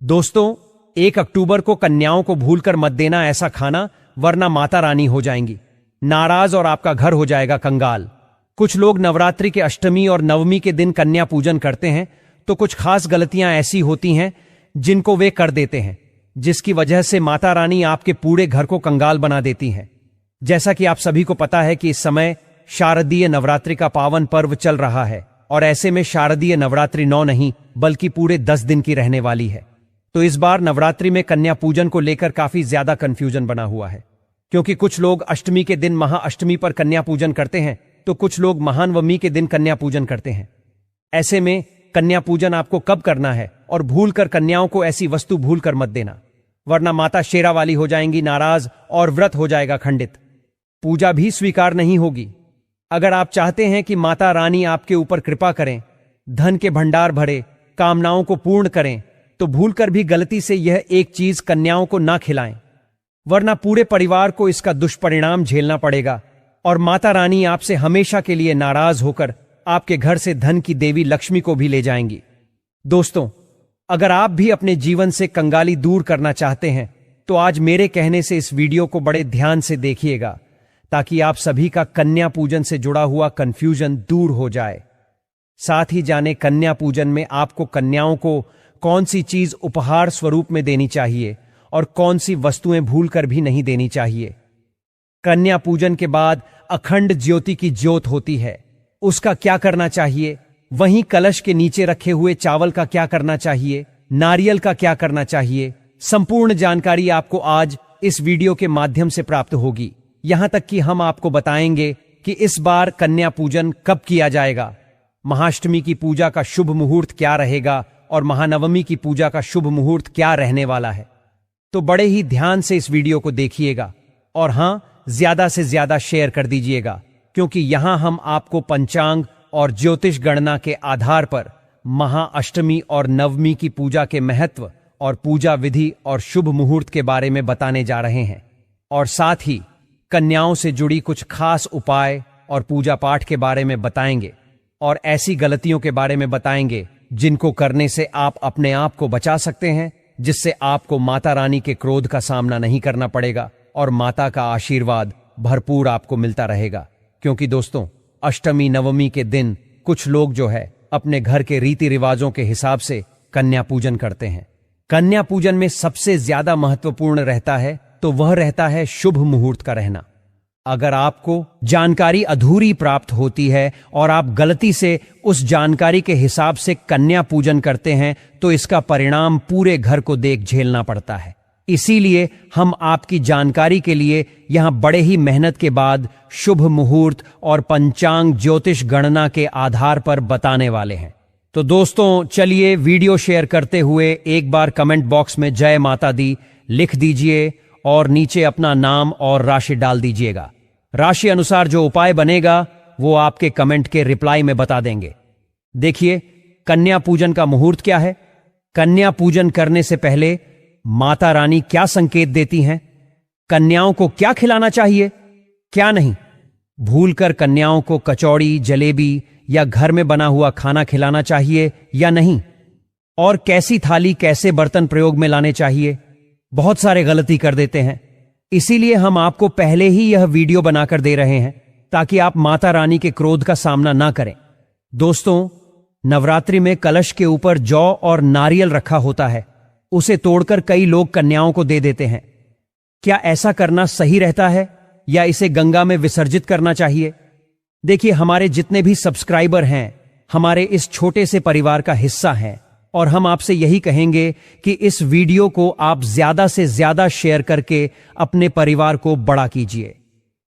दोस्तों, 1 अक्टूबर को कन्याओं को भूलकर मत देना ऐसा खाना, वरना माता रानी हो जाएंगी नाराज और आपका घर हो जाएगा कंगाल। कुछ लोग नवरात्रि के अष्टमी और नवमी के दिन कन्या पूजन करते हैं, तो कुछ खास गलतियां ऐसी होती हैं जिनको वे कर देते हैं, जिसकी वजह से माता रानी आपके पूरे घर को कंगाल बना देती हैं। जैसा कि आप सभी को पता है कि इस समय शारदीय नवरात्रि का पावन पर्व चल रहा है, और ऐसे में शारदीय नवरात्रि 9 नहीं बल्कि पूरे 10 दिन की रहने वाली है। तो इस बार नवरात्रि में कन्या पूजन को लेकर काफी ज्यादा कंफ्यूजन बना हुआ है, क्योंकि कुछ लोग अष्टमी के दिन महाअष्टमी पर कन्या पूजन करते हैं, तो कुछ लोग महानवमी के दिन कन्या पूजन करते हैं। ऐसे में कन्या पूजन आपको कब करना है, और भूलकर कन्याओं को ऐसी वस्तु भूलकर मत देना, वरना माता शेरा वाली हो जाएंगी नाराज और व्रत हो जाएगा खंडित। पूजा भी स्वीकार नहीं होगी। अगर आप चाहते हैं कि माता रानी आपके ऊपर कृपा करें, धन के भंडार भरे, कामनाओं को पूर्ण करें, तो भूलकर भी गलती से यह एक चीज कन्याओं को ना खिलाएं, वरना पूरे परिवार को इसका दुष्परिणाम झेलना पड़ेगा और माता रानी आपसे हमेशा के लिए नाराज होकर आपके घर से धन की देवी लक्ष्मी को भी ले जाएंगी। दोस्तों, अगर आप भी अपने जीवन से कंगाली दूर करना चाहते हैं, तो आज मेरे कहने से इस वीडियो को बड़े ध्यान से देखिएगा, ताकि आप सभी का कन्या पूजन से जुड़ा हुआ कंफ्यूजन दूर हो जाए। साथ ही जाने कन्या पूजन में आपको कन्याओं को कौन सी चीज उपहार स्वरूप में देनी चाहिए और कौन सी वस्तुएं भूलकर भी नहीं देनी चाहिए। कन्या पूजन के बाद अखंड ज्योति की ज्योत होती है, उसका क्या करना चाहिए, वहीं कलश के नीचे रखे हुए चावल का क्या करना चाहिए, नारियल का क्या करना चाहिए, संपूर्ण जानकारी आपको आज इस वीडियो के माध्यम से प्राप्त होगी। यहां तक कि हम आपको बताएंगे कि इस बार कन्या पूजन कब किया जाएगा, महाअष्टमी की पूजा का शुभ मुहूर्त क्या रहेगा और महानवमी की पूजा का शुभ मुहूर्त क्या रहने वाला है। तो बड़े ही ध्यान से इस वीडियो को देखिएगा, और हां, ज्यादा से ज्यादा शेयर कर दीजिएगा, क्योंकि यहां हम आपको पंचांग और ज्योतिष गणना के आधार पर महाअष्टमी और नवमी की पूजा के महत्व और पूजा विधि और शुभ मुहूर्त के बारे में बताने जा रहे हैं, और साथ ही कन्याओं से जुड़ी कुछ खास उपाय और पूजा पाठ के बारे में बताएंगे, और ऐसी गलतियों के बारे में बताएंगे जिनको करने से आप अपने आप को बचा सकते हैं, जिससे आपको माता रानी के क्रोध का सामना नहीं करना पड़ेगा और माता का आशीर्वाद भरपूर आपको मिलता रहेगा। क्योंकि दोस्तों, अष्टमी नवमी के दिन कुछ लोग जो है अपने घर के रीति रिवाजों के हिसाब से कन्या पूजन करते हैं। कन्या पूजन में सबसे ज्यादा महत्वपूर्ण रहता है तो वह रहता है शुभ मुहूर्त का रहना। अगर आपको जानकारी अधूरी प्राप्त होती है और आप गलती से उस जानकारी के हिसाब से कन्या पूजन करते हैं, तो इसका परिणाम पूरे घर को देख झेलना पड़ता है। इसीलिए हम आपकी जानकारी के लिए यहां बड़े ही मेहनत के बाद शुभ मुहूर्त और पंचांग ज्योतिष गणना के आधार पर बताने वाले हैं। तो दोस्तों, चलिए वीडियो शेयर करते हुए एक बार कमेंट बॉक्स में जय माता दी लिख दीजिए और नीचे अपना नाम और राशि डाल दीजिएगा। राशि अनुसार जो उपाय बनेगा वो आपके कमेंट के रिप्लाई में बता देंगे। देखिए, कन्या पूजन का मुहूर्त क्या है। कन्या पूजन करने से पहले माता रानी क्या संकेत देती हैं, कन्याओं को क्या खिलाना चाहिए, क्या नहीं, भूलकर कन्याओं को कचौड़ी, जलेबी या घर में बना हुआ खाना खिलाना चाहिए या नहीं, और कैसी थाली, कैसे बर्तन प्रयोग में लाने चाहिए। बहुत सारे गलती कर देते हैं, इसीलिए हम आपको पहले ही यह वीडियो बनाकर दे रहे हैं, ताकि आप माता रानी के क्रोध का सामना ना करें। दोस्तों, नवरात्रि में कलश के ऊपर जौ और नारियल रखा होता है, उसे तोड़कर कई लोग कन्याओं को दे देते हैं। क्या ऐसा करना सही रहता है या इसे गंगा में विसर्जित करना चाहिए? देखिए, हमारे जितने भी सब्सक्राइबर हैं हमारे इस छोटे से परिवार का हिस्सा हैं, और हम आपसे यही कहेंगे कि इस वीडियो को आप ज्यादा से ज्यादा शेयर करके अपने परिवार को बड़ा कीजिए।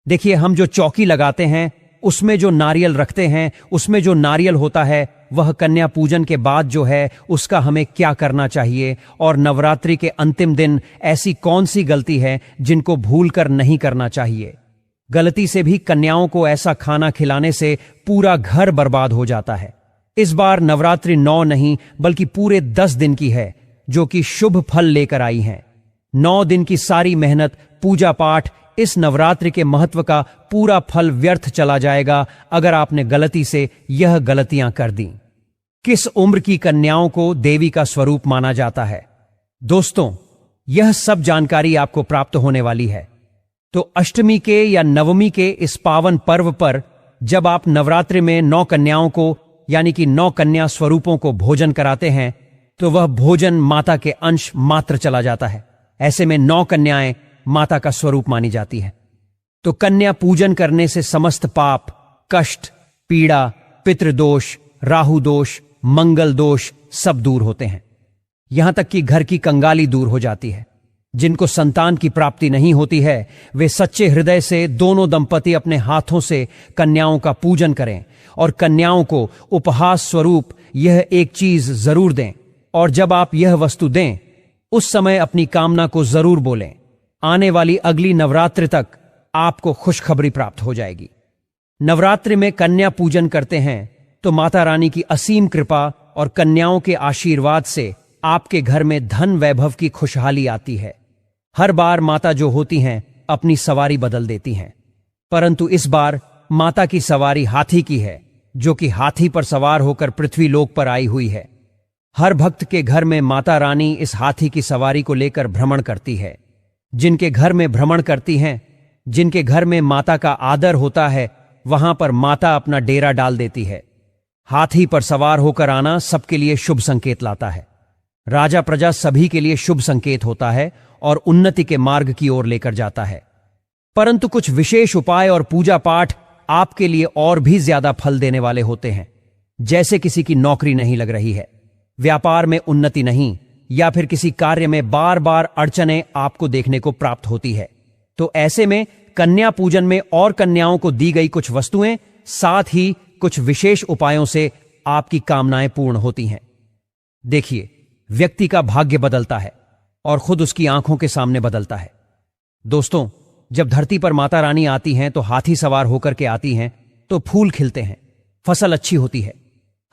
देखिए, हम जो चौकी लगाते हैं उसमें जो नारियल रखते हैं, उसमें जो नारियल होता है वह कन्या पूजन के बाद जो है उसका हमें क्या करना चाहिए, और नवरात्रि के अंतिम दिन ऐसी कौन सी गलती है जिनको भूलकर नहीं करना चाहिए। गलती से भी कन्याओं को ऐसा खाना खिलाने से पूरा घर बर्बाद हो जाता है। इस बार नवरात्रि 9 नहीं बल्कि पूरे 10 दिन की है, जो कि शुभ फल लेकर आई हैं। 9 दिन की सारी मेहनत, पूजा पाठ, इस नवरात्रि के महत्व का पूरा फल व्यर्थ चला जाएगा अगर आपने गलती से यह गलतियां कर दी। किस उम्र की कन्याओं को देवी का स्वरूप माना जाता है? दोस्तों, यह सब जानकारी आपको प्राप्त होने वाली है। तो अष्टमी के या नवमी के इस पावन पर्व पर जब आप नवरात्रि में 9 कन्याओं को यानी कि 9 कन्या स्वरूपों को भोजन कराते हैं तो वह भोजन माता के अंश मात्र चला जाता है। ऐसे में 9 कन्याएं माता का स्वरूप मानी जाती है। तो कन्या पूजन करने से समस्त पाप, कष्ट, पीड़ा, पितृदोष, राहु दोष, मंगल दोष सब दूर होते हैं। यहां तक कि घर की कंगाली दूर हो जाती है। जिनको संतान की प्राप्ति नहीं होती है वे सच्चे हृदय से दोनों दंपति अपने हाथों से कन्याओं का पूजन करें और कन्याओं को उपहास स्वरूप यह एक चीज जरूर दें। और जब आप यह वस्तु दें उस समय अपनी कामना को जरूर बोलें। आने वाली अगली नवरात्रि तक आपको खुशखबरी प्राप्त हो जाएगी। नवरात्रि में कन्या पूजन करते हैं तो माता रानी की असीम कृपा और कन्याओं के आशीर्वाद से आपके घर में धन वैभव की खुशहाली आती है। हर बार माता जो होती हैं अपनी सवारी बदल देती हैं, परंतु इस बार माता की सवारी हाथी की है, जो कि हाथी पर सवार होकर पृथ्वी लोक पर आई हुई है। हर भक्त के घर में माता रानी इस हाथी की सवारी को लेकर भ्रमण करती है। जिनके घर में भ्रमण करती हैं, जिनके घर में माता का आदर होता है, वहां पर माता अपना डेरा डाल देती है। हाथी पर सवार होकर आना सबके लिए शुभ संकेत लाता है। राजा प्रजा सभी के लिए शुभ संकेत होता है और उन्नति के मार्ग की ओर लेकर जाता है। परंतु कुछ विशेष उपाय और पूजा पाठ आपके लिए और भी ज्यादा फल देने वाले होते हैं। जैसे किसी की नौकरी नहीं लग रही है, व्यापार में उन्नति नहीं, या फिर किसी कार्य में बार बार अड़चनें आपको देखने को प्राप्त होती है, तो ऐसे में कन्या पूजन में और कन्याओं को दी गई कुछ वस्तुएं साथ ही कुछ विशेष उपायों से आपकी कामनाएं पूर्ण होती हैं। देखिए, व्यक्ति का भाग्य बदलता है और खुद उसकी आंखों के सामने बदलता है। दोस्तों, जब धरती पर माता रानी आती हैं तो हाथी सवार होकर के आती हैं तो फूल खिलते हैं, फसल अच्छी होती है,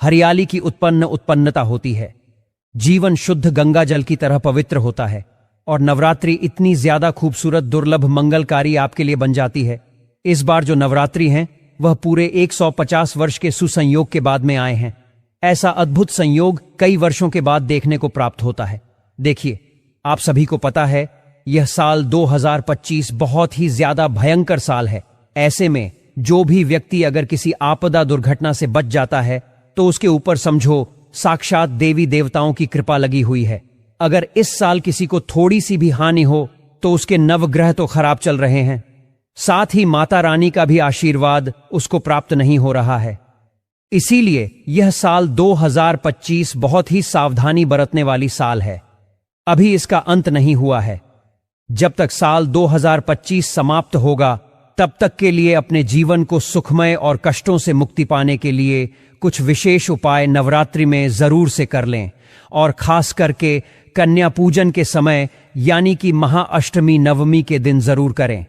हरियाली की उत्पन्नता होती है, जीवन शुद्ध गंगा जल की तरह पवित्र होता है और नवरात्रि इतनी ज्यादा खूबसूरत, दुर्लभ, मंगलकारी आपके लिए बन जाती है। इस बार जो नवरात्रि हैं वह पूरे 150 वर्ष के सुसंयोग के बाद में आए हैं। ऐसा अद्भुत संयोग कई वर्षों के बाद देखने को प्राप्त होता है। देखिए, आप सभी को पता है यह साल 2025 बहुत ही ज्यादा भयंकर साल है। ऐसे में जो भी व्यक्ति अगर किसी आपदा दुर्घटना से बच जाता है तो उसके ऊपर समझो साक्षात देवी देवताओं की कृपा लगी हुई है। अगर इस साल किसी को थोड़ी सी भी हानि हो तो उसके नवग्रह तो खराब चल रहे हैं, साथ ही माता रानी का भी आशीर्वाद उसको प्राप्त नहीं हो रहा है। इसीलिए यह साल 2025 बहुत ही सावधानी बरतने वाली साल है। अभी इसका अंत नहीं हुआ है। जब तक साल 2025 समाप्त होगा तब तक के लिए अपने जीवन को सुखमय और कष्टों से मुक्ति पाने के लिए कुछ विशेष उपाय नवरात्रि में जरूर से कर लें और खास करके कन्या पूजन के समय यानी कि महाअष्टमी नवमी के दिन जरूर करें।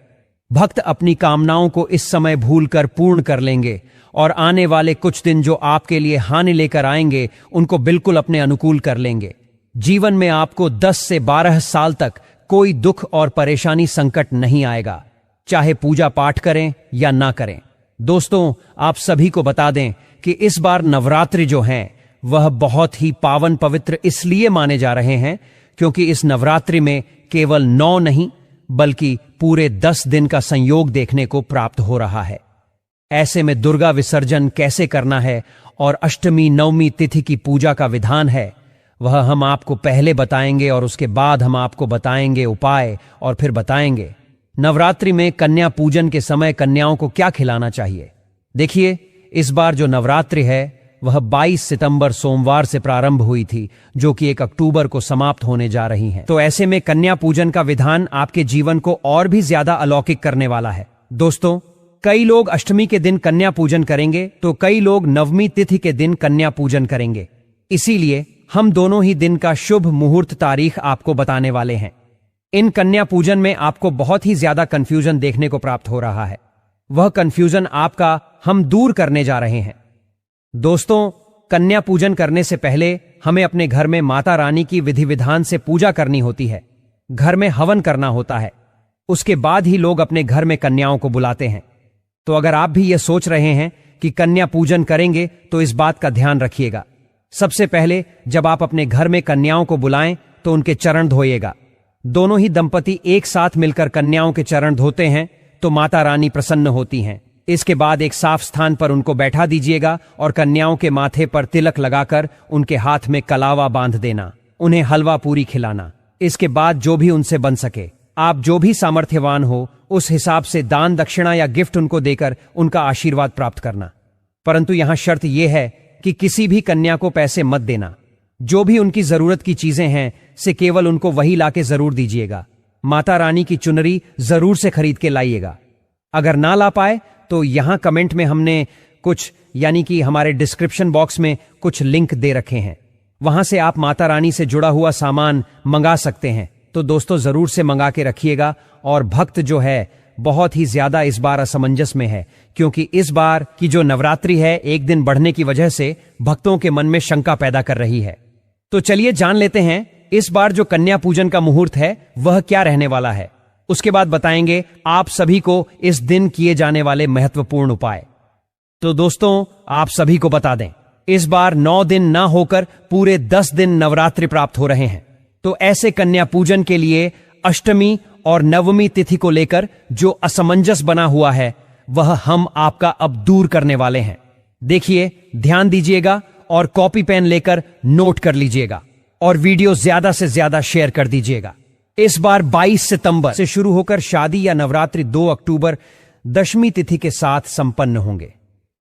भक्त अपनी कामनाओं को इस समय भूलकर पूर्ण कर लेंगे और आने वाले कुछ दिन जो आपके लिए हानि लेकर आएंगे उनको बिल्कुल अपने अनुकूल कर लेंगे। जीवन में आपको 10 से 12 साल तक कोई दुख और परेशानी संकट नहीं आएगा, चाहे पूजा पाठ करें या ना करें। दोस्तों, आप सभी को बता दें कि इस बार नवरात्रि जो हैं वह बहुत ही पावन पवित्र इसलिए माने जा रहे हैं क्योंकि इस नवरात्रि में केवल 9 नहीं बल्कि पूरे 10 दिन का संयोग देखने को प्राप्त हो रहा है। ऐसे में दुर्गा विसर्जन कैसे करना है और अष्टमी नवमी तिथि की पूजा का विधान है वह हम आपको पहले बताएंगे और उसके बाद हम आपको बताएंगे उपाय और फिर बताएंगे नवरात्रि में कन्या पूजन के समय कन्याओं को क्या खिलाना चाहिए। देखिए, इस बार जो नवरात्रि है वह 22 सितंबर सोमवार से प्रारंभ हुई थी जो कि 1 अक्टूबर को समाप्त होने जा रही है। तो ऐसे में कन्या पूजन का विधान आपके जीवन को और भी ज्यादा अलौकिक करने वाला है। दोस्तों, कई लोग अष्टमी के दिन कन्या पूजन करेंगे तो कई लोग नवमी तिथि के दिन कन्या पूजन करेंगे। इसीलिए हम दोनों ही दिन का शुभ मुहूर्त तारीख आपको बताने वाले हैं। इन कन्या पूजन में आपको बहुत ही ज्यादा कंफ्यूजन देखने को प्राप्त हो रहा है। वह कंफ्यूजन आपका हम दूर करने जा रहे हैं। दोस्तों, कन्या पूजन करने से पहले हमें अपने घर में माता रानी की विधि विधान से पूजा करनी होती है। घर में हवन करना होता है। उसके बाद ही लोग अपने घर में कन्याओं को बुलाते हैं। तो अगर आप भी यह सोच रहे हैं कि कन्या पूजन करेंगे तो इस बात का ध्यान रखिएगा। सबसे पहले जब आप अपने घर में कन्याओं को बुलाएं तो उनके चरण धोइएगा। दोनों ही दंपति एक साथ मिलकर कन्याओं के चरण धोते हैं तो माता रानी प्रसन्न होती हैं। इसके बाद एक साफ स्थान पर उनको बैठा दीजिएगा और कन्याओं के माथे पर तिलक लगाकर उनके हाथ में कलावा बांध देना, उन्हें हलवा पूरी खिलाना। इसके बाद जो भी उनसे बन सके, आप जो भी सामर्थ्यवान हो उस हिसाब से दान दक्षिणा या गिफ्ट उनको देकर उनका आशीर्वाद प्राप्त करना। परंतु यहां शर्त यह है कि किसी भी कन्या को पैसे मत देना। जो भी उनकी जरूरत की चीजें हैं से केवल उनको वही लाके जरूर दीजिएगा। माता रानी की चुनरी जरूर से खरीद के लाइएगा। अगर ना ला पाए तो यहां कमेंट में हमने कुछ यानी कि हमारे डिस्क्रिप्शन बॉक्स में कुछ लिंक दे रखे हैं, वहां से आप माता रानी से जुड़ा हुआ सामान मंगा सकते हैं। तो दोस्तों जरूर से मंगा के रखिएगा। और भक्त जो है बहुत ही ज्यादा इस बार असमंजस में है, क्योंकि इस बार की जो नवरात्रि है एक दिन बढ़ने की वजह से भक्तों के मन में शंका पैदा कर रही है। तो चलिए जान लेते हैं इस बार जो कन्या पूजन का मुहूर्त है वह क्या रहने वाला है। उसके बाद बताएंगे आप सभी को इस दिन किए जाने वाले महत्वपूर्ण उपाय। तो दोस्तों आप सभी को बता दें, इस बार 9 दिन ना होकर पूरे 10 दिन नवरात्रि प्राप्त हो रहे हैं। तो ऐसे कन्या पूजन के लिए अष्टमी और नवमी तिथि को लेकर जो असमंजस बना हुआ है वह हम आपका अब दूर करने वाले हैं। देखिए, ध्यान दीजिएगा और कॉपी पेन लेकर नोट कर लीजिएगा और वीडियो ज्यादा से ज्यादा शेयर कर दीजिएगा। इस बार 22 सितंबर से शुरू होकर शादी या नवरात्रि 2 अक्टूबर दशमी तिथि के साथ संपन्न होंगे।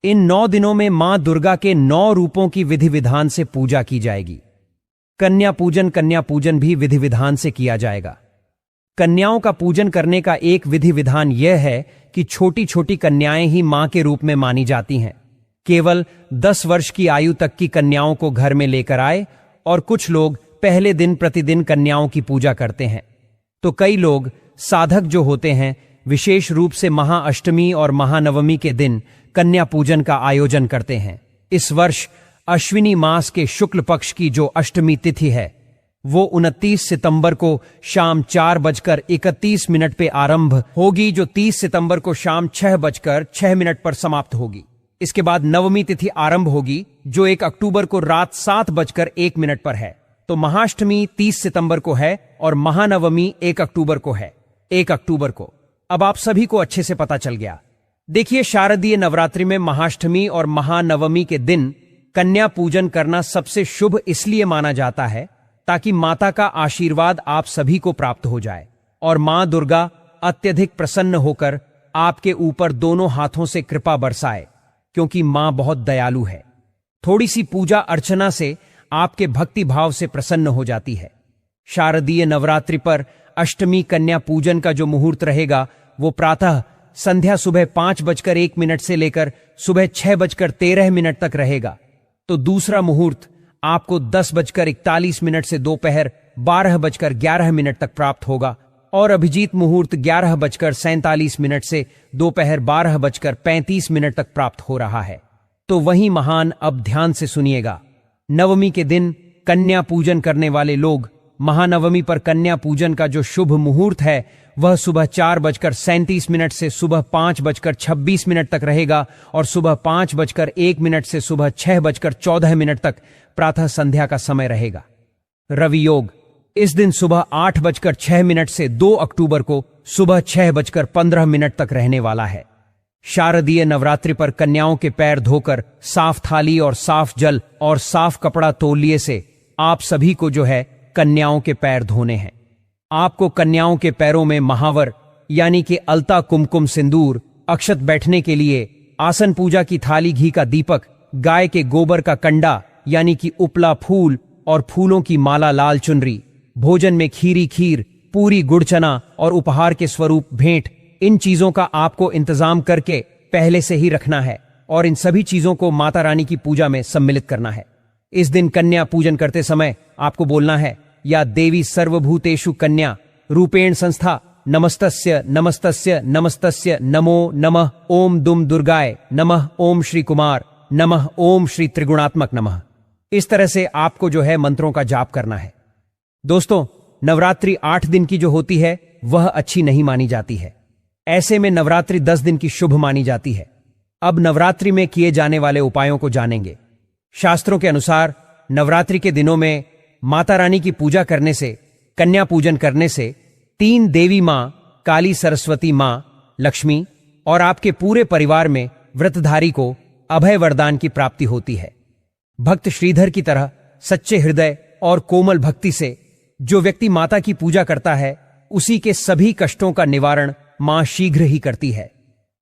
इन 9 दिनों में मां दुर्गा के 9 रूपों की विधि विधान से पूजा की जाएगी। कन्या पूजन भी विधि विधान से किया जाएगा। कन्याओं का पूजन करने का एक विधि विधान यह है कि छोटी छोटी कन्याएं ही मां के रूप में मानी जाती हैं। केवल 10 वर्ष की आयु तक की कन्याओं को घर में लेकर आए और कुछ लोग पहले दिन प्रतिदिन कन्याओं की पूजा करते हैं। तो कई लोग साधक जो होते हैं विशेष रूप से महाअष्टमी और महानवमी के दिन कन्या पूजन का आयोजन करते हैं। इस वर्ष अश्विनी मास के शुक्ल पक्ष की जो अष्टमी तिथि है वो 29 सितंबर को शाम 4:31 पे आरंभ होगी, जो 30 सितंबर को शाम 6:06 पर समाप्त होगी। इसके बाद नवमी तिथि आरंभ होगी जो 1 अक्टूबर को रात 7:01 पर है। तो महाअष्टमी 30 सितंबर को है और महानवमी 1 अक्टूबर को है। 1 अक्टूबर को अब आप सभी को अच्छे से पता चल गया। देखिए, शारदीय नवरात्रि में महाअष्टमी और महानवमी के दिन कन्या पूजन करना सबसे शुभ इसलिए माना जाता है ताकि माता का आशीर्वाद आप सभी को प्राप्त हो जाए और मां दुर्गा अत्यधिक प्रसन्न होकर आपके ऊपर दोनों हाथों से कृपा बरसाए, क्योंकि मां बहुत दयालु है। थोड़ी सी पूजा अर्चना से आपके भक्ति भाव से प्रसन्न हो जाती है। शारदीय नवरात्रि पर अष्टमी कन्या पूजन का जो मुहूर्त रहेगा वो प्रातः संध्या सुबह 5:01 से लेकर सुबह 6:13 तक रहेगा। तो दूसरा मुहूर्त आपको 10:41 से दोपहर 12:11 तक प्राप्त होगा और अभिजीत मुहूर्त 11:47 से दोपहर 12:35 तक प्राप्त हो रहा है। तो वही महान अब ध्यान से सुनिएगा। नवमी के दिन कन्या पूजन करने वाले लोग महानवमी पर कन्या पूजन का जो शुभ मुहूर्त है वह सुबह 4:37 से सुबह 5:26 तक रहेगा और सुबह 5:01 से सुबह 6:14 तक प्रातः संध्या का समय रहेगा। रवि योग इस दिन सुबह 8:06 से 2 अक्टूबर को सुबह 6:15 तक रहने वाला है। शारदीय नवरात्रि पर कन्याओं के पैर धोकर साफ थाली और साफ जल और साफ कपड़ा तौलिए से आप सभी को जो है कन्याओं के पैर धोने हैं। आपको कन्याओं के पैरों में महावर यानी कि अलता कुमकुम सिंदूर, अक्षत बैठने के लिए आसन, पूजा की थाली, घी का दीपक, गाय के गोबर का कंडा यानी कि उपला फूल और फूलों की माला, लाल चुनरी, भोजन में खीरी खीर, पूरी गुड़ चना और उपहार के स्वरूप भेंट, इन चीजों का आपको इंतजाम करके पहले से ही रखना है और इन सभी चीजों को माता रानी की पूजा में सम्मिलित करना है। इस दिन कन्या पूजन करते समय आपको बोलना है, या देवी सर्वभूतेषु कन्या रूपेण संस्था नमस्तस्य नमस्तस्य नमस्तस्य नमो नमः ओम दुम दुर्गाय नमः ओम श्री कुमार नमः ओम श्री त्रिगुणात्मक नमः। इस तरह से आपको जो है मंत्रों का जाप करना है। दोस्तों, नवरात्रि 8 दिन की जो होती है वह अच्छी नहीं मानी जाती है। ऐसे में नवरात्रि 10 दिन की शुभ मानी जाती है। अब नवरात्रि में किए जाने वाले उपायों को जानेंगे। शास्त्रों के अनुसार नवरात्रि के दिनों में माता रानी की पूजा करने से, कन्या पूजन करने से 3 देवी मां काली, सरस्वती मां, लक्ष्मी और आपके पूरे परिवार में व्रतधारी को अभय वरदान की प्राप्ति होती है। भक्त श्रीधर की तरह सच्चे हृदय और कोमल भक्ति से जो व्यक्ति माता की पूजा करता है, उसी के सभी कष्टों का निवारण मां शीघ्र ही करती है।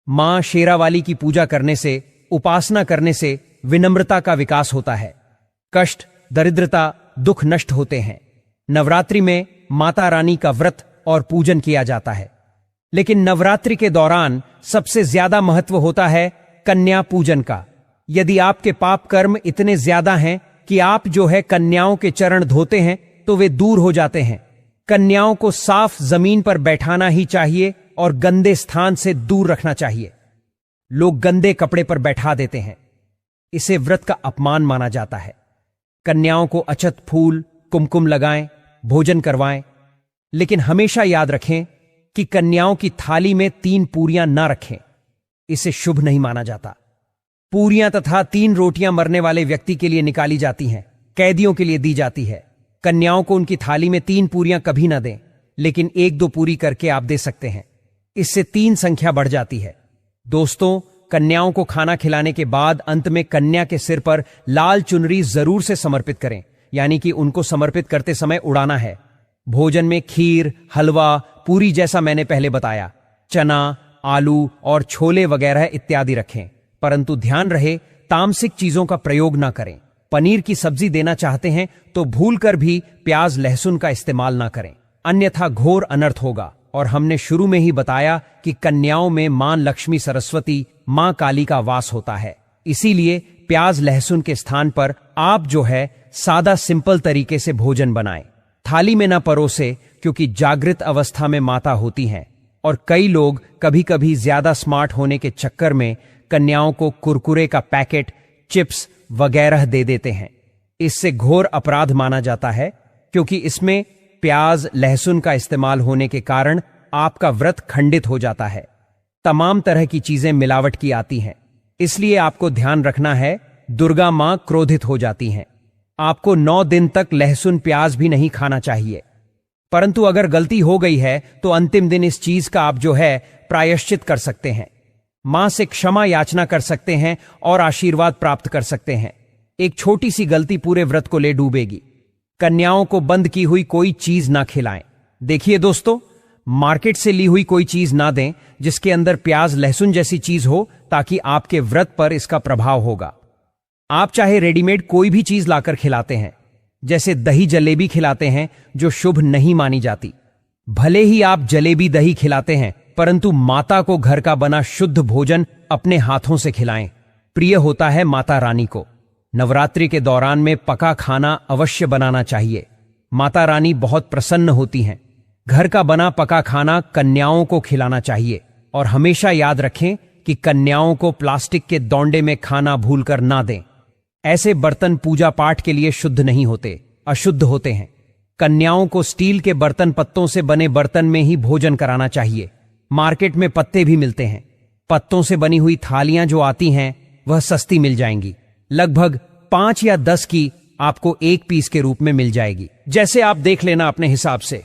मां शेरावाली की पूजा करने से, उपासना करने से विनम्रता का विकास होता है। कष्ट, दरिद्रता, दुख नष्ट होते हैं। नवरात्रि में माता रानी का व्रत और पूजन किया जाता है, लेकिन नवरात्रि के दौरान सबसे ज्यादा महत्व होता है कन्या पूजन का। यदि आपके पाप कर्म इतने ज्यादा हैं कि आप जो है कन्याओं के चरण धोते हैं तो वे दूर हो जाते हैं। कन्याओं को साफ जमीन पर बैठाना ही चाहिए और गंदे स्थान से दूर रखना चाहिए। लोग गंदे कपड़े पर बैठा देते हैं, इसे व्रत का अपमान माना जाता है। कन्याओं को अक्षत, फूल, कुमकुम लगाएं, भोजन करवाएं, लेकिन हमेशा याद रखें कि कन्याओं की थाली में 3 पूरियां ना रखें, इसे शुभ नहीं माना जाता। पूरियां तथा 3 रोटियां मरने वाले व्यक्ति के लिए निकाली जाती हैं, कैदियों के लिए दी जाती है। कन्याओं को उनकी थाली में 3 पूरियां कभी ना दें, लेकिन 1-2 पूरी करके आप दे सकते हैं, इससे 3 संख्या बढ़ जाती है। दोस्तों, कन्याओं को खाना खिलाने के बाद अंत में कन्या के सिर पर लाल चुनरी जरूर से समर्पित करें, यानी कि उनको समर्पित करते समय उड़ाना है। भोजन में खीर, हलवा, पूरी जैसा मैंने पहले बताया, चना, आलू और छोले वगैरह इत्यादि रखें, परंतु ध्यान रहे तामसिक चीजों का प्रयोग ना करें। पनीर की सब्जी देना चाहते हैं तो भूलकर भी प्याज, लहसुन का इस्तेमाल ना करें, अन्यथा घोर अनर्थ होगा। और हमने शुरू में ही बताया कि कन्याओं में मां लक्ष्मी, सरस्वती, मां काली का वास होता है। इसीलिए प्याज, लहसुन के स्थान पर आप जो है सादा, सिंपल तरीके से भोजन बनाएं। थाली में ना परोसे, क्योंकि जागृत अवस्था में माता होती हैं और कई लोग कभी कभी ज्यादा स्मार्ट होने के चक्कर में कन्याओं को कुरकुरे का पैकेट, चिप्स वगैरह दे देते हैं। इससे घोर अपराध माना जाता है, क्योंकि इसमें प्याज, लहसुन का इस्तेमाल होने के कारण आपका व्रत खंडित हो जाता है। तमाम तरह की चीजें मिलावट की आती हैं, इसलिए आपको ध्यान रखना है, दुर्गा मां क्रोधित हो जाती हैं। आपको 9 दिन तक लहसुन, प्याज भी नहीं खाना चाहिए, परंतु अगर गलती हो गई है तो अंतिम दिन इस चीज का आप जो है प्रायश्चित कर सकते हैं। मां से क्षमा याचना कर सकते हैं और आशीर्वाद प्राप्त कर सकते हैं। एक छोटी सी गलती पूरे व्रत को ले डूबेगी। कन्याओं को बंद की हुई कोई चीज ना खिलाएं। देखिए दोस्तों, मार्केट से ली हुई कोई चीज ना दें जिसके अंदर प्याज, लहसुन जैसी चीज हो, ताकि आपके व्रत पर इसका प्रभाव होगा। आप चाहे रेडीमेड कोई भी चीज लाकर खिलाते हैं, जैसे दही जलेबी खिलाते हैं, जो शुभ नहीं मानी जाती। भले ही आप जलेबी, दही खिलाते हैं, परंतु माता को घर का बना शुद्ध भोजन अपने हाथों से खिलाएं। प्रिय होता है माता रानी को। नवरात्रि के दौरान में पका खाना अवश्य बनाना चाहिए। माता रानी बहुत प्रसन्न होती हैं। घर का बना पका खाना कन्याओं को खिलाना चाहिए। और हमेशा याद रखें कि कन्याओं को प्लास्टिक के दौंडे में खाना भूलकर ना दें। ऐसे बर्तन पूजा पाठ के लिए शुद्ध नहीं होते, अशुद्ध होते हैं। कन्याओं को स्टील के बर्तन, पत्तों से बने बर्तन में ही भोजन कराना चाहिए। मार्केट में पत्ते भी मिलते हैं। पत्तों से बनी हुई थालियां जो आती हैं वह सस्ती मिल जाएंगी। लगभग 5 या 10 की आपको 1 पीस के रूप में मिल जाएगी। जैसे आप देख लेना अपने हिसाब से,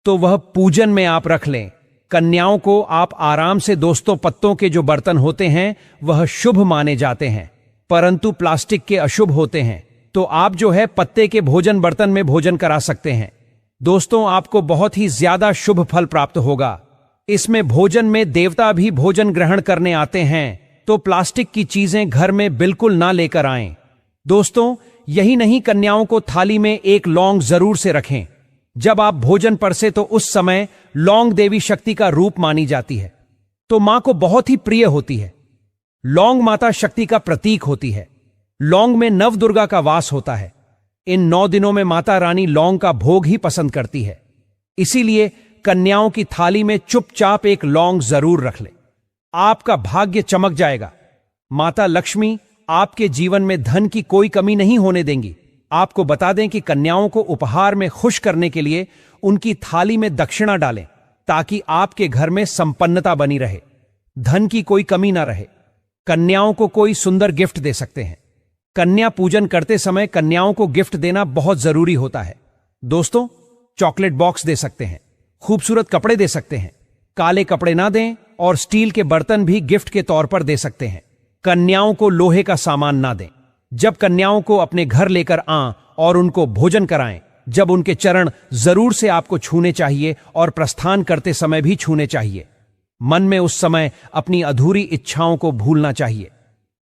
तो वह पूजन में आप रख लें। कन्याओं को आप आराम से, दोस्तों, पत्तों के जो बर्तन होते हैं वह शुभ माने जाते हैं, परंतु प्लास्टिक के अशुभ होते हैं। तो आप जो है पत्ते के भोजन बर्तन में भोजन करा सकते हैं। दोस्तों, आपको बहुत ही ज्यादा शुभ फल प्राप्त होगा। इसमें भोजन में देवता भी भोजन ग्रहण करने आते हैं, तो प्लास्टिक की चीजें घर में बिल्कुल ना लेकर आएं। दोस्तों, यही नहीं, कन्याओं को थाली में 1 लौंग जरूर से रखें। जब आप भोजन परसे तो उस समय लौंग देवी शक्ति का रूप मानी जाती है, तो मां को बहुत ही प्रिय होती है। लौंग माता शक्ति का प्रतीक होती है। लौंग में नव दुर्गा का वास होता है। इन 9 दिनों में माता रानी लौंग का भोग ही पसंद करती है। इसीलिए कन्याओं की थाली में चुपचाप 1 लौंग जरूर रख ले। आपका भाग्य चमक जाएगा। माता लक्ष्मी आपके जीवन में धन की कोई कमी नहीं होने देंगी। आपको बता दें कि कन्याओं को उपहार में खुश करने के लिए उनकी थाली में दक्षिणा डालें, ताकि आपके घर में संपन्नता बनी रहे, धन की कोई कमी ना रहे। कन्याओं को कोई सुंदर गिफ्ट दे सकते हैं। कन्या पूजन करते समय कन्याओं को गिफ्ट देना बहुत जरूरी होता है। दोस्तों, चॉकलेट बॉक्स दे सकते हैं, खूबसूरत कपड़े दे सकते हैं, काले कपड़े ना दें और स्टील के बर्तन भी गिफ्ट के तौर पर दे सकते हैं। कन्याओं को लोहे का सामान ना दें। जब कन्याओं को अपने घर लेकर आएं और उनको भोजन कराएं, जब उनके चरण जरूर से आपको छूने चाहिए और प्रस्थान करते समय भी छूने चाहिए। मन में उस समय अपनी अधूरी इच्छाओं को भूलना चाहिए।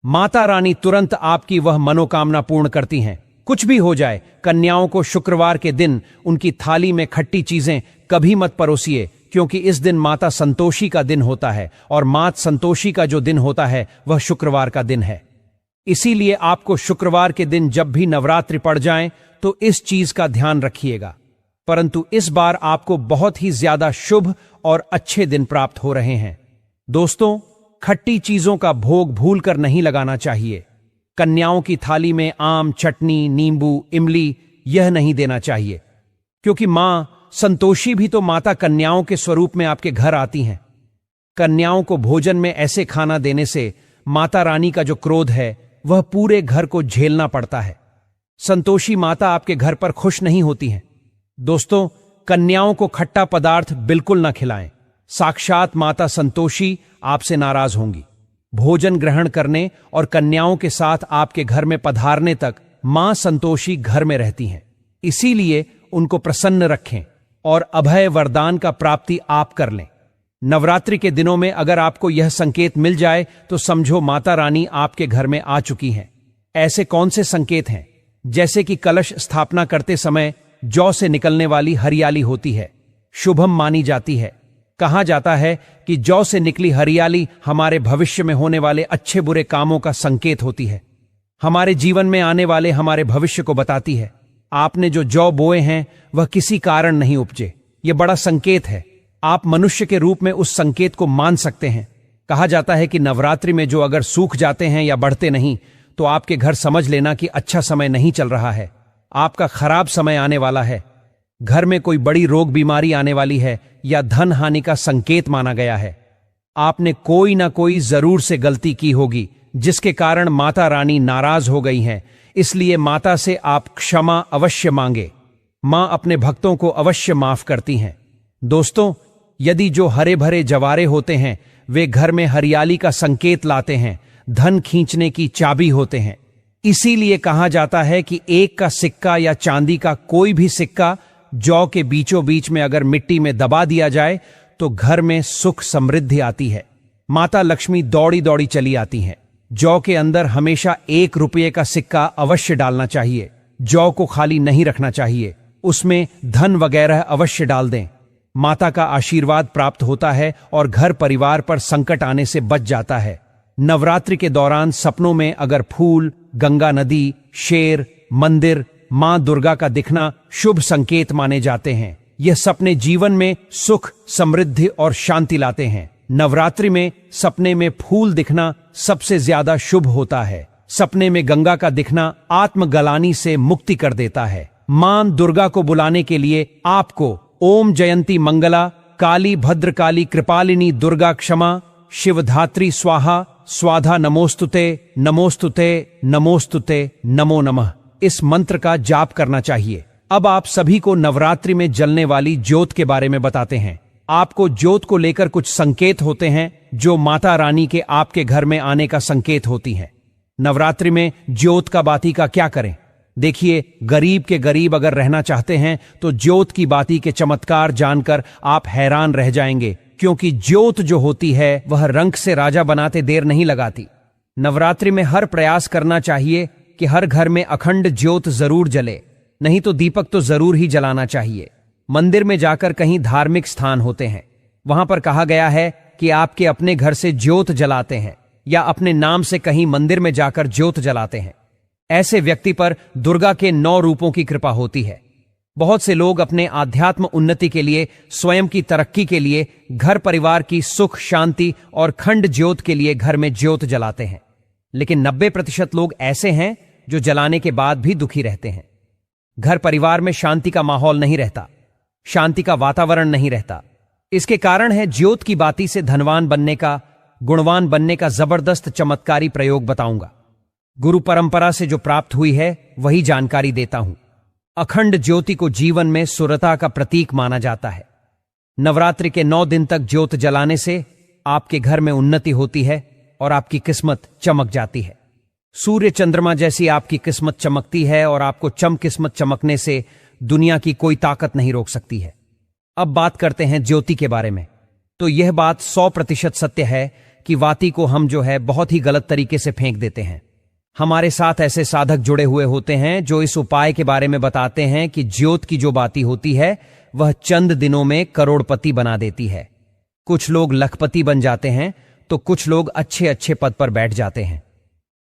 माता रानी तुरंत आपकी वह मनोकामना पूर्ण करती हैं। कुछ भी हो जाए, कन्याओं को शुक्रवार के दिन उनकी थाली में खट्टी चीजें कभी मत परोसिए, क्योंकि इस दिन माता संतोषी का दिन होता है और मात संतोषी का जो दिन होता है वह शुक्रवार का दिन है। इसीलिए आपको शुक्रवार के दिन जब भी नवरात्रि पड़ जाएं तो इस चीज का ध्यान रखिएगा। परंतु इस बार आपको बहुत ही ज्यादा शुभ और अच्छे दिन प्राप्त हो रहे हैं। दोस्तों, खट्टी चीजों का भोग भूल कर नहीं लगाना चाहिए। कन्याओं की थाली में आम, चटनी, नींबू, इमली यह नहीं देना चाहिए, क्योंकि मां संतोषी भी तो माता कन्याओं के स्वरूप में आपके घर आती हैं। कन्याओं को भोजन में ऐसे खाना देने से माता रानी का जो क्रोध है वह पूरे घर को झेलना पड़ता है। संतोषी माता आपके घर पर खुश नहीं होती हैं। दोस्तों, कन्याओं को खट्टा पदार्थ बिल्कुल न खिलाएं। साक्षात माता संतोषी आपसे नाराज होंगी। भोजन ग्रहण करने और कन्याओं के साथ आपके घर में पधारने तक मां संतोषी घर में रहती हैं। इसीलिए उनको प्रसन्न रखें और अभय वरदान का प्राप्ति आप कर लें। नवरात्रि के दिनों में अगर आपको यह संकेत मिल जाए तो समझो माता रानी आपके घर में आ चुकी हैं। ऐसे कौन से संकेत हैं? जैसे कि कलश स्थापना करते समय जौ से निकलने वाली हरियाली होती है, शुभम मानी जाती है। कहा जाता है कि जौ से निकली हरियाली हमारे भविष्य में होने वाले अच्छे बुरे कामों का संकेत होती है, हमारे जीवन में आने वाले हमारे भविष्य को बताती है। आपने जो जौ बोए हैं वह किसी कारण नहीं उपजे, यह बड़ा संकेत है। आप मनुष्य के रूप में उस संकेत को मान सकते हैं। कहा जाता है कि नवरात्रि में जो अगर सूख जाते हैं या बढ़ते नहीं तो आपके घर समझ लेना कि अच्छा समय नहीं चल रहा है, आपका खराब समय आने वाला है। घर में कोई बड़ी रोग बीमारी आने वाली है या धन हानि का संकेत माना गया है। आपने कोई ना कोई जरूर से गलती की होगी जिसके कारण माता रानी नाराज हो गई हैं। इसलिए माता से आप क्षमा अवश्य मांगे। मां अपने भक्तों को अवश्य माफ करती हैं। दोस्तों, यदि जो हरे भरे जवारे होते हैं वे घर में हरियाली का संकेत लाते हैं, धन खींचने की चाबी होते हैं। इसीलिए कहा जाता है कि एक का सिक्का या चांदी का कोई भी सिक्का जौ के बीचों बीच में अगर मिट्टी में दबा दिया जाए तो घर में सुख समृद्धि आती है। माता लक्ष्मी दौड़ी दौड़ी चली आती हैं। जौ के अंदर हमेशा 1 रुपये का सिक्का अवश्य डालना चाहिए। जौ को खाली नहीं रखना चाहिए, उसमें धन वगैरह अवश्य डाल दें। माता का आशीर्वाद प्राप्त होता है और घर परिवार पर संकट आने से बच जाता है। नवरात्रि के दौरान सपनों में अगर फूल, गंगा नदी, शेर, मंदिर, मां दुर्गा का दिखना शुभ संकेत माने जाते हैं। यह सपने जीवन में सुख, समृद्धि और शांति लाते हैं। नवरात्रि में सपने में फूल दिखना सबसे ज्यादा शुभ होता है। सपने में गंगा का दिखना आत्मगलानी से मुक्ति कर देता है। मां दुर्गा को बुलाने के लिए आपको ओम जयंती मंगला, काली भद्रकाली कृपालिनी दुर्गा क्षमा, शिवधात्री स्वाहा, स्वाधा नमोस्तुते, नमोस्तुते, नमोस्तुते, नमो नमः इस मंत्र का जाप करना चाहिए। अब आप सभी को नवरात्रि में जलने वाली ज्योत के बारे में बताते हैं। आपको ज्योत को लेकर कुछ संकेत होते हैं जो माता रानी के आपके घर में आने का संकेत होती हैं। नवरात्रि में ज्योत का बाती का क्या करें? देखिए, गरीब के गरीब अगर रहना चाहते हैं तो ज्योत की बाती के चमत्कार जानकर आप हैरान रह जाएंगे, क्योंकि ज्योत जो होती है वह रंग से राजा बनाते देर नहीं लगाती। नवरात्रि में हर प्रयास करना चाहिए कि हर घर में अखंड ज्योत जरूर जले, नहीं तो दीपक तो जरूर ही जलाना चाहिए। मंदिर में जाकर कहीं धार्मिक स्थान होते हैं, वहां पर कहा गया है कि आपके अपने घर से ज्योत जलाते हैं या अपने नाम से कहीं मंदिर में जाकर ज्योत जलाते हैं, ऐसे व्यक्ति पर दुर्गा के 9 रूपों की कृपा होती है। बहुत से लोग अपने आध्यात्म उन्नति के लिए, स्वयं की तरक्की के लिए, घर परिवार की सुख शांति और खंड ज्योत के लिए घर में ज्योत जलाते हैं, लेकिन 90% लोग ऐसे हैं जो जलाने के बाद भी दुखी रहते हैं। घर परिवार में शांति का माहौल नहीं रहता, शांति का वातावरण नहीं रहता। इसके कारण है ज्योत की बाती से धनवान बनने का, गुणवान बनने का जबरदस्त चमत्कारी प्रयोग बताऊंगा। गुरु परंपरा से जो प्राप्त हुई है वही जानकारी देता हूं। अखंड ज्योति को जीवन में सुरता का प्रतीक माना जाता है। नवरात्रि के 9 दिन तक ज्योत जलाने से आपके घर में उन्नति होती है और आपकी किस्मत चमक जाती है। सूर्य चंद्रमा जैसी आपकी किस्मत चमकती है और आपको किस्मत चमकने से दुनिया की कोई ताकत नहीं रोक सकती है। अब बात करते हैं ज्योति के बारे में। तो यह बात 100% सत्य है कि वाती को हम बहुत ही गलत तरीके से फेंक देते हैं। हमारे साथ ऐसे साधक जुड़े हुए होते हैं जो इस उपाय के बारे में बताते हैं कि ज्योत की जो बाती होती है वह चंद दिनों में करोड़पति बना देती है। कुछ लोग लखपति बन जाते हैं तो कुछ लोग अच्छे अच्छे पद पर बैठ जाते हैं।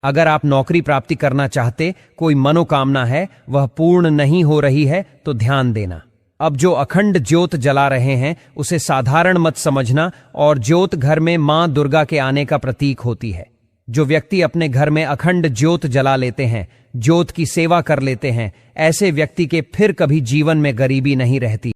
अगर आप नौकरी प्राप्ति करना चाहते, कोई मनोकामना है, वह पूर्ण नहीं हो रही है तो ध्यान देना। अब जो अखंड ज्योत जला रहे हैं उसे साधारण मत समझना, और ज्योत घर में मां दुर्गा के आने का प्रतीक होती है। जो व्यक्ति अपने घर में अखंड ज्योत जला लेते हैं, ज्योत की सेवा कर लेते हैं, ऐसे व्यक्ति के फिर कभी जीवन में गरीबी नहीं रहती।